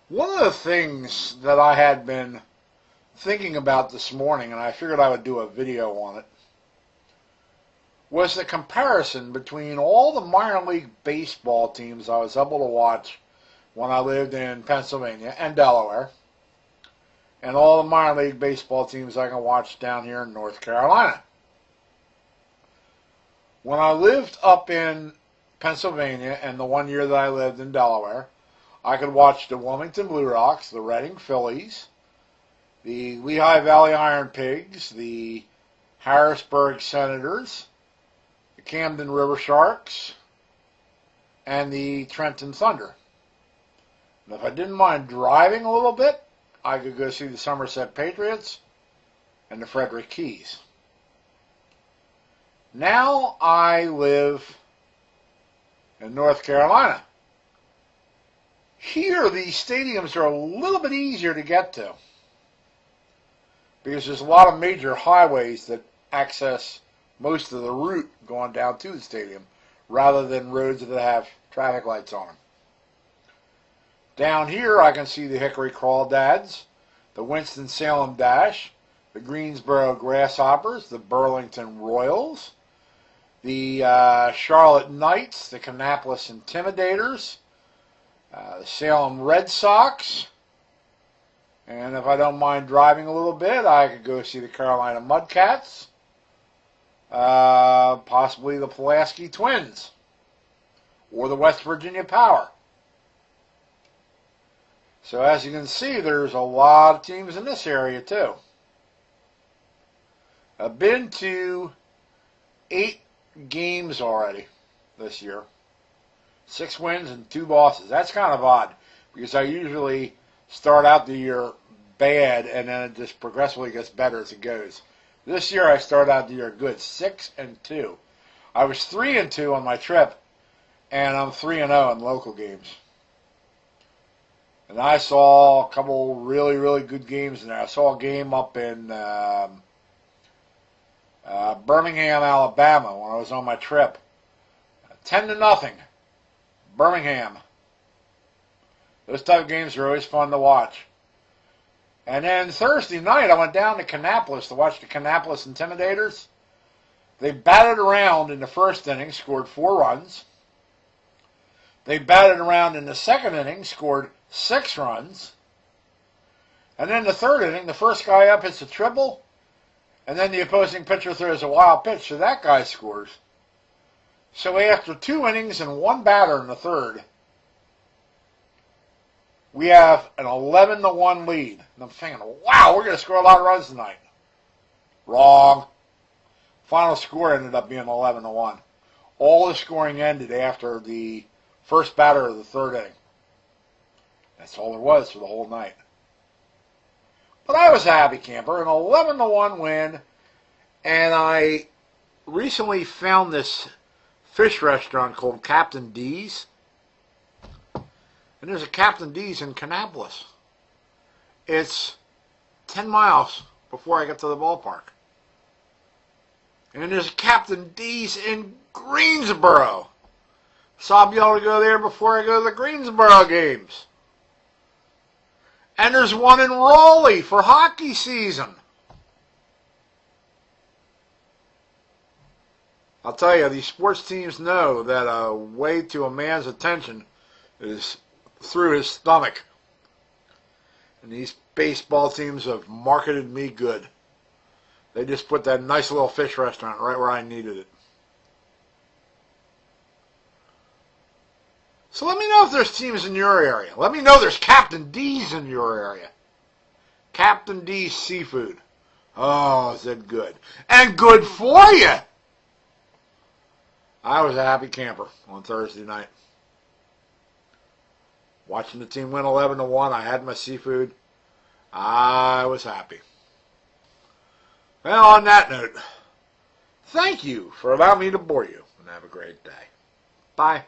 One of the things that I had been thinking about this morning, and I figured I would do a video on it, was the comparison between all the minor league baseball teams I was able to watch when I lived in Pennsylvania and Delaware, and all the minor league baseball teams I can watch down here in North Carolina. When I lived up in Pennsylvania and the 1 year that I lived in Delaware, I could watch the Wilmington Blue Rocks, the Reading Phillies, the Lehigh Valley Iron Pigs, the Harrisburg Senators, the Camden River Sharks, and the Trenton Thunder. And if I didn't mind driving a little bit, I could go see the Somerset Patriots and the Frederick Keys. Now I live in North Carolina. Here, these stadiums are a little bit easier to get to because there's a lot of major highways that access most of the route going down to the stadium rather than roads that have traffic lights on them. Down here, I can see the Hickory Crawdads, the Winston-Salem Dash, the Greensboro Grasshoppers, the Burlington Royals, the Charlotte Knights, the Kannapolis Intimidators, the Salem Red Sox, and if I don't mind driving a little bit, I could go see the Carolina Mudcats, possibly the Pulaski Twins, or the West Virginia Power. So as you can see, there's a lot of teams in this area too. I've been to 8 games already this year. 6 wins and 2 losses. That's kind of odd because I usually start out the year bad and then it just progressively gets better as it goes. This year I started out the year good, 6-2. I was 3-2 on my trip, and I'm 3-0 in local games. And I saw a couple really, really good games in there. I saw a game up in Birmingham, Alabama when I was on my trip. 10-0. Birmingham. Those type of games are always fun to watch. And then Thursday night, I went down to Kannapolis to watch the Kannapolis Intimidators. They batted around in the first inning, scored 4 runs. They batted around in the second inning, scored 6 runs. And then the third inning, the first guy up hits a triple, and then the opposing pitcher throws a wild pitch, so that guy scores. So after 2 innings and 1 batter in the third, we have an 11-1 lead. And I'm thinking, wow, we're going to score a lot of runs tonight. Wrong. Final score ended up being 11-1. All the scoring ended after the first batter of the third inning. That's all there was for the whole night. But I was a happy camper, an 11-1 win, and I recently found this fish restaurant called Captain D's. And there's a Captain D's in Kannapolis. It's 10 miles before I get to the ballpark. And there's a Captain D's in Greensboro. So I'll be able to go there before I go to the Greensboro games. And there's one in Raleigh for hockey season. I'll tell you, these sports teams know that a way to a man's attention is through his stomach. And these baseball teams have marketed me good. They just put that nice little fish restaurant right where I needed it. So let me know if there's teams in your area. Let me know there's Captain D's in your area. Captain D's Seafood. Oh, is it good? And good for you! I was a happy camper on Thursday night. Watching the team win 11-1, I had my seafood. I was happy. Well, on that note, thank you for allowing me to bore you, and have a great day. Bye.